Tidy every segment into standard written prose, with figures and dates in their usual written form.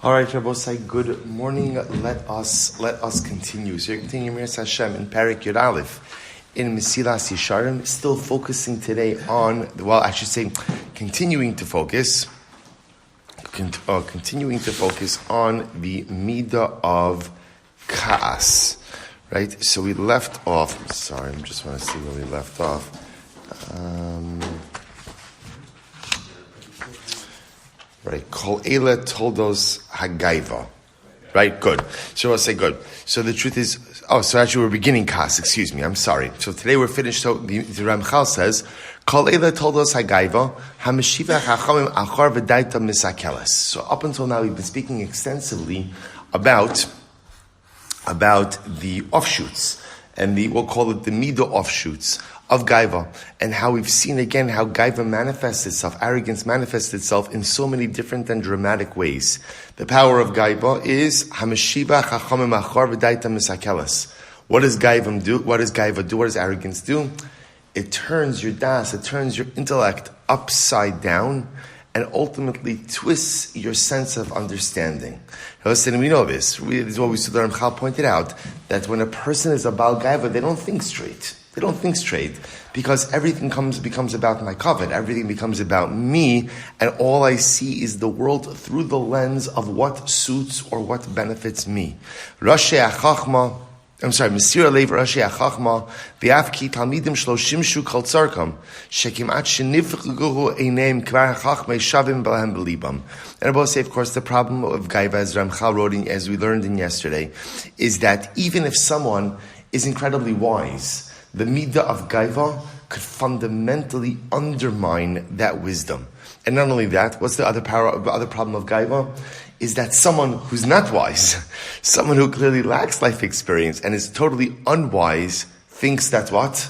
All right, Rabbosai, good morning. Let us continue. So you're continuing Mesillas Hashem in Parak Yud Aleph in Mesillas Yesharim, still focusing today on, continuing to focus on the Midah of Ka'as. Right? So we left off, I just want to see where we left off. Right, Kol Eila Toldos Hagaiva. Right, good. So I'll say good. So the truth is, actually we're beginning Kas, excuse me, I'm sorry. So today we're finished, so the Ramchal says, Kol Eila Toldos Hagaiva, HaMeshiva Chachamim Achar V'daita Misakeles. So up until now we've been speaking extensively about the offshoots, and we'll call it the Midah offshoots of Gaiva, and how we've seen again how Gaiva manifests itself, arrogance manifests itself in so many different and dramatic ways. The power of Gaiva is Hameshiba Chachamim Achar V'daita Misakeles. What does Gaiva do? What does Gaiva do? What does arrogance do? It turns your das, it turns your intellect upside down, and ultimately twists your sense of understanding. Listen, we know this. This is what we saw. The Ramchal pointed out that when a person is a Baal Gaiva, they don't think straight. They don't think straight because everything becomes about my covet. Everything becomes about me, and all I see is the world through the lens of what suits or what benefits me. Mesir Alev Rashi HaChachma V'Afki Talmidim Shlo Shimshu Kol Tzarkam Shekimat Shenifchugu Eineim Kvar HaChachma Shavim B'Lahem B'Libam. And I will say, of course, the problem of Gaiva, as Ramchal wrote in, as we learned in yesterday, is that even if someone is incredibly wise, the Midah of Gaiva could fundamentally undermine that wisdom. And not only that, what's the other problem of Gaiva? Is that someone who's not wise, someone who clearly lacks life experience and is totally unwise, thinks that what?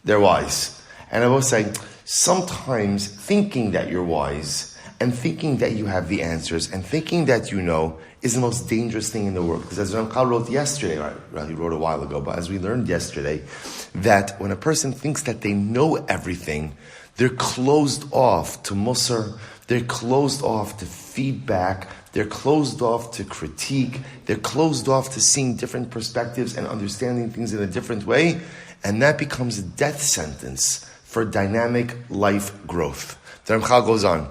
They're wise. And I will say, sometimes thinking that you're wise and thinking that you have the answers and thinking that you know is the most dangerous thing in the world. Because as Ramchal wrote yesterday, he wrote a while ago, but as we learned yesterday, that when a person thinks that they know everything, they're closed off to Musar, they're closed off to feedback, they're closed off to critique, they're closed off to seeing different perspectives and understanding things in a different way, and that becomes a death sentence for dynamic life growth. The Ramchal goes on.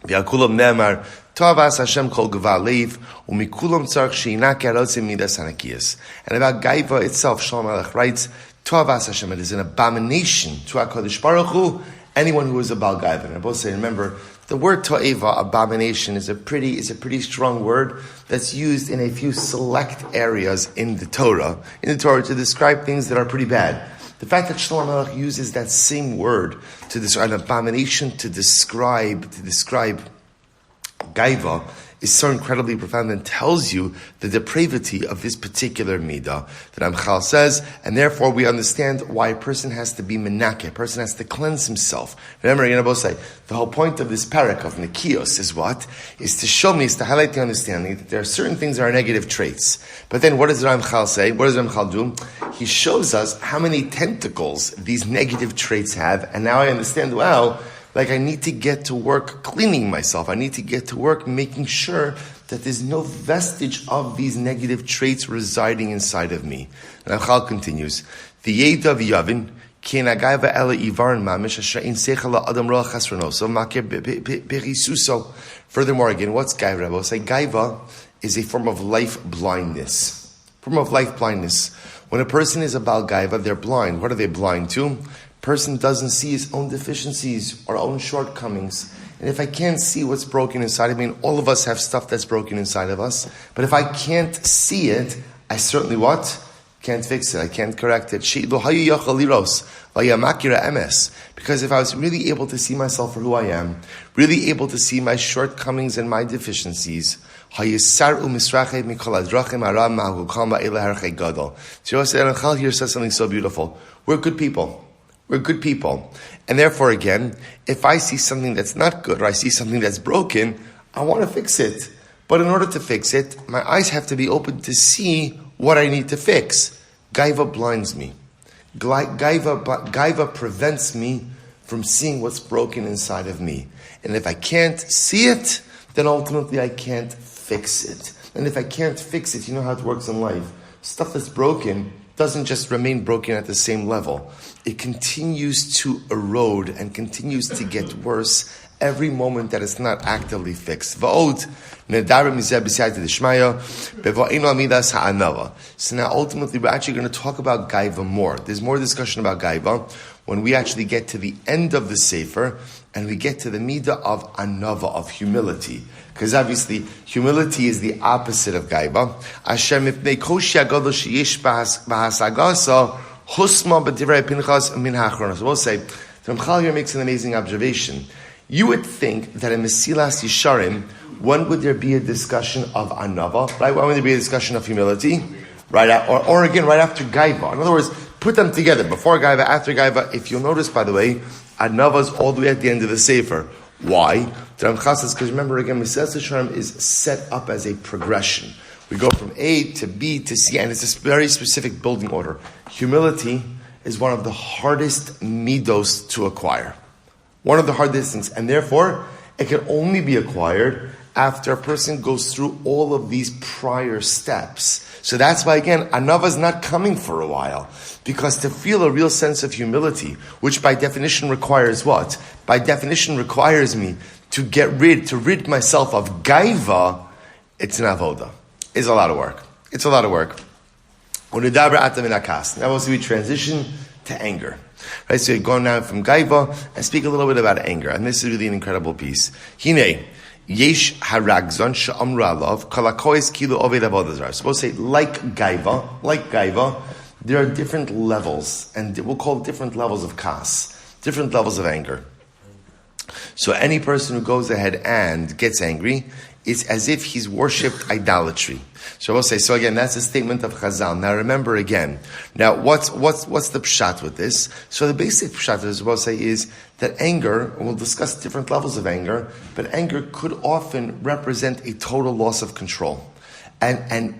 V'yakulam ne'emar, Tovas Hashem kol geva leiv, umikulam tzarch sheina kerotzim midas hanakiyas. And about Gaiva itself, Shalom Aleich writes, Tovas Hashem, it is an abomination to HaKadosh Baruch Hu, anyone who is a Baal Gaiva. And I both say, remember, the word to'eva, abomination, is a pretty strong word that's used in a few select areas in the Torah to describe things that are pretty bad. The fact that Shlomo Melech uses that same word to describe an abomination, to describe Gaiva, is so incredibly profound and tells you the depravity of this particular midah that Ramchal says, and therefore we understand why a person has to be menake, a person has to cleanse himself. Remember, the whole point of this parak of Nikios is what? Is to show me, is to highlight the understanding that there are certain things that are negative traits. But then what does Ramchal say? What does Ramchal do? He shows us how many tentacles these negative traits have, and now I understand, wow, like I need to get to work cleaning myself. I need to get to work making sure that there's no vestige of these negative traits residing inside of me. And Ramchal continues, V'yeda v'yavin, ki en hagaiva ela ivarin mamish, asher ein seichel la'adam roach chesronoso, makir berisuso. Furthermore, again, what's Gaiva? Rabbi? Say Gaiva is a form of life blindness. When a person is a Baal Gaiva, they're blind. What are they blind to? Person doesn't see his own deficiencies or own shortcomings. And if I can't see what's broken inside of me, and all of us have stuff that's broken inside of us, but if I can't see it, I certainly what? Can't fix it. I can't correct it. Because if I was really able to see myself for who I am, really able to see my shortcomings and my deficiencies, here says something so beautiful. We're good people. We're good people. And therefore, again, if I see something that's not good or I see something that's broken, I want to fix it. But in order to fix it, my eyes have to be open to see what I need to fix. Gaiva blinds me. Gaiva prevents me from seeing what's broken inside of me. And if I can't see it, then ultimately I can't fix it. And if I can't fix it, you know how it works in life. Stuff that's broken doesn't just remain broken at the same level. It continues to erode and continues to get worse every moment that it's not actively fixed. So now ultimately we're actually going to talk about Gaiva more. There's more discussion about Gaiva when we actually get to the end of the Sefer and we get to the Midah of Anava, of humility. Because obviously, humility is the opposite of Gaiva. Asher mipnei koshi hagadol sheyesh b'hasagasa husma b'divrei Pinchas min ha'achronos. We'll say, Ramchal here makes an amazing observation. You would think that in Mesillas Yesharim, when would there be a discussion of Anava? Right? When would there be a discussion of humility? Right? Or again, right after Gaiva. In other words, put them together. Before Gaiva, after Gaiva. If you'll notice, by the way, Anava is all the way at the end of the Sefer. Why? Because remember again, Mesillas Yesharim is set up as a progression. We go from A to B to C, and it's a very specific building order. Humility is one of the hardest midos to acquire. One of the hardest things, and therefore, it can only be acquired after a person goes through all of these prior steps. So that's why, again, Anava is not coming for a while. Because to feel a real sense of humility, which by definition requires what? By definition requires me to rid myself of Gaiva, it's an avoda. It's a lot of work. It's a lot of work. Now we'll see we transition to anger. Right, so you're going now from Gaiva and speak a little bit about anger. And this is really an incredible piece. Hine, yesh haragzon she'amru alav kalakois kilu oved avodah zarah. Supposed to say, like Gaiva, there are different levels, and we'll call it different levels of kas, different levels of anger. So any person who goes ahead and gets angry, it's as if he's worshipped idolatry. So we'll say, so again, that's a statement of Chazal. Now remember again, now what's the pshat with this? So the basic pshat, as we'll say, is that anger, and we'll discuss different levels of anger, but anger could often represent a total loss of control. And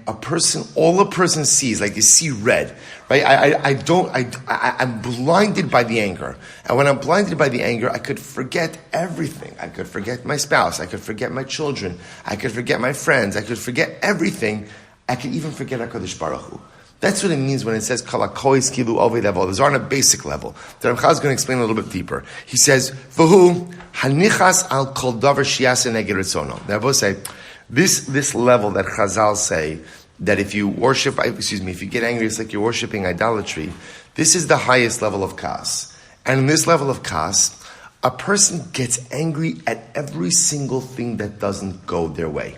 all a person sees, like you see red, right? I'm blinded by the anger. And when I'm blinded by the anger, I could forget everything. I could forget my spouse. I could forget my children. I could forget my friends. I could forget everything. I could even forget HaKadosh Baruch Hu. That's what it means when it says, Kalakois kilu oved avodah zarah on a basic level. The Ramchal is going to explain a little bit deeper. He says, V'hu hanichas al kol davar shiasa neged ritzono. Now, we'll say, This level that Chazal say, that if you get angry, it's like you're worshipping idolatry, this is the highest level of kas. And in this level of kas, a person gets angry at every single thing that doesn't go their way.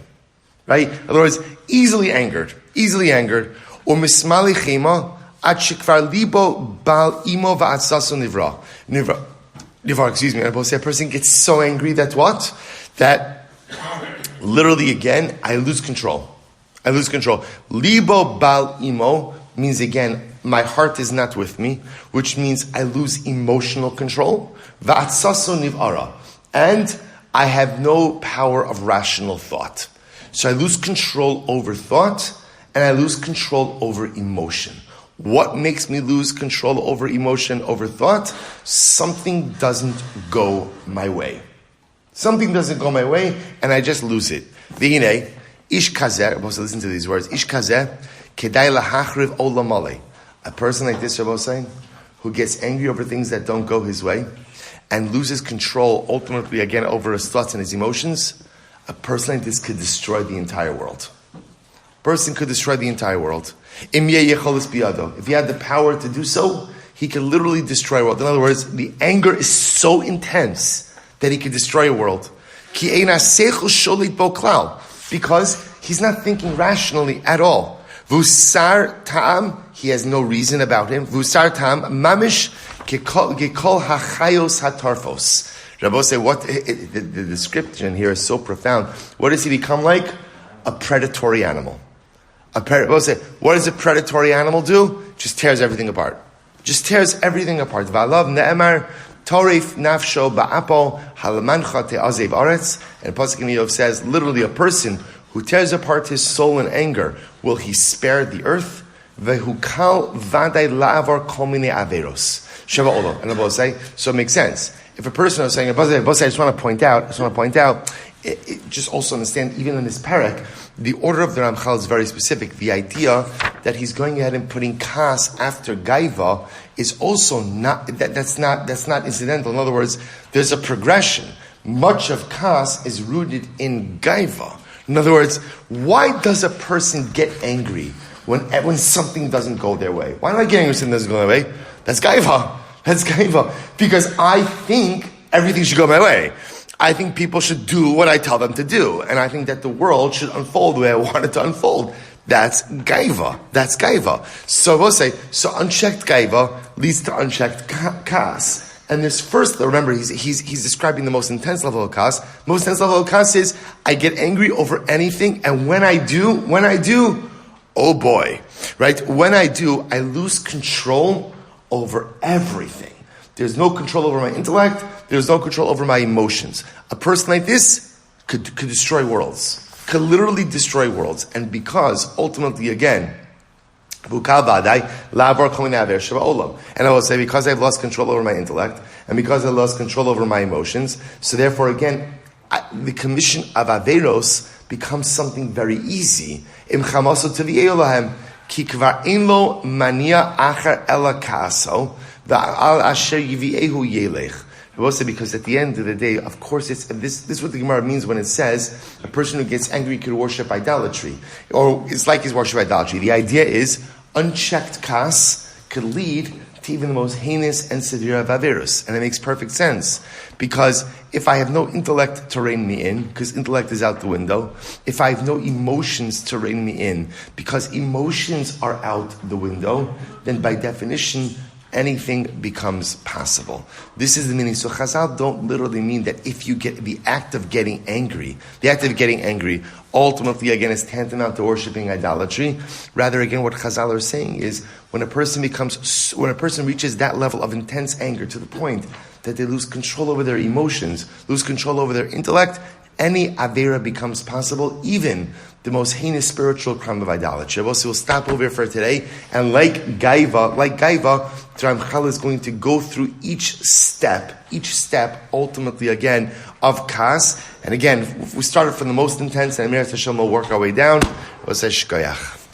Right? In other words, easily angered. Or mismali chema, at shikvar libo bal imo va'atsasu nivra. And I will say a person gets so angry that what? That literally, again, I lose control. Libo bal imo means, again, my heart is not with me, which means I lose emotional control. Va'atsaso niv'ara. And I have no power of rational thought. So I lose control over thought, and I lose control over emotion. What makes me lose control over emotion, over thought? Something doesn't go my way. And I just lose it. V'hinei, ish kazeh, I'm supposed to listen to these words, ish kazeh, kedai lahachriv olam malei. A person like this, Rabbi saying, who gets angry over things that don't go his way, and loses control, ultimately, again, over his thoughts and his emotions, a person like this could destroy the entire world. If he had the power to do so, he could literally destroy a world. In other words, the anger is so intense that he could destroy a world. Because he's not thinking rationally at all. Vusar ta'am, he has no reason about him. Vusar ta'am, mamish gekol hachayos hatarfos. Rabbi say, the description here is so profound. What does he become like? A predatory animal. Rabbi say, what does a predatory animal do? Just tears everything apart. V'alav ne'emar torif nafsho ba'apo halamancha te'azev aretz. And Pasuk in Yov says, literally, a person who tears apart his soul in anger, will he spare the earth? Vehukal vaday la'avar kol minei averos. Sheva olam. And Rabbi say, so it makes sense. if a person is saying, I just want to point out, just also understand, even in this parak, the order of the Ramchal is very specific. The idea that he's going ahead and putting kas after gaiva is also not, that's not incidental. In other words, there's a progression. Much of kas is rooted in gaiva. In other words, why does a person get angry when something doesn't go their way? Why am I getting angry when something doesn't go their way? That's gaiva. That's gaiva. Because I think everything should go my way. I think people should do what I tell them to do. And I think that the world should unfold the way I want it to unfold. That's gaiva. That's gaiva. So we'll say, so unchecked gaiva leads to unchecked kas. And this first, remember, he's describing the most intense level of kas. Most intense level of kas is, I get angry over anything, and when I do, oh boy, right? When I do, I lose control over everything. There's no control over my intellect. There's no control over my emotions. A person like this could destroy worlds. Could literally destroy worlds. And because, ultimately, again, and I will say, because I've lost control over my intellect, and because I've lost control over my emotions, so therefore, again, the commission of Averos becomes something very easy. Because at the end of the day, of course, this is what the Gemara means when it says a person who gets angry could worship idolatry, or it's like he's worshiping idolatry. The idea is unchecked kas could lead to even the most heinous and severe of averus, and it makes perfect sense. Because if I have no intellect to rein me in, because intellect is out the window, if I have no emotions to rein me in, because emotions are out the window, then by definition, anything becomes possible. This is the meaning. So Chazal don't literally mean that if you get the act of getting angry, ultimately again is tantamount to worshiping idolatry. Rather, again, what Chazal are saying is when a person reaches that level of intense anger to the point that they lose control over their emotions, lose control over their intellect, any avera becomes possible, even the most heinous spiritual crime of idolatry. We'll stop over here for today. And like Gaiva, Ramchal is going to go through each step, ultimately again, of Kas. And again, we started from the most intense, and Mesillas Yesharim will work our way down. We'll say Shkoyach.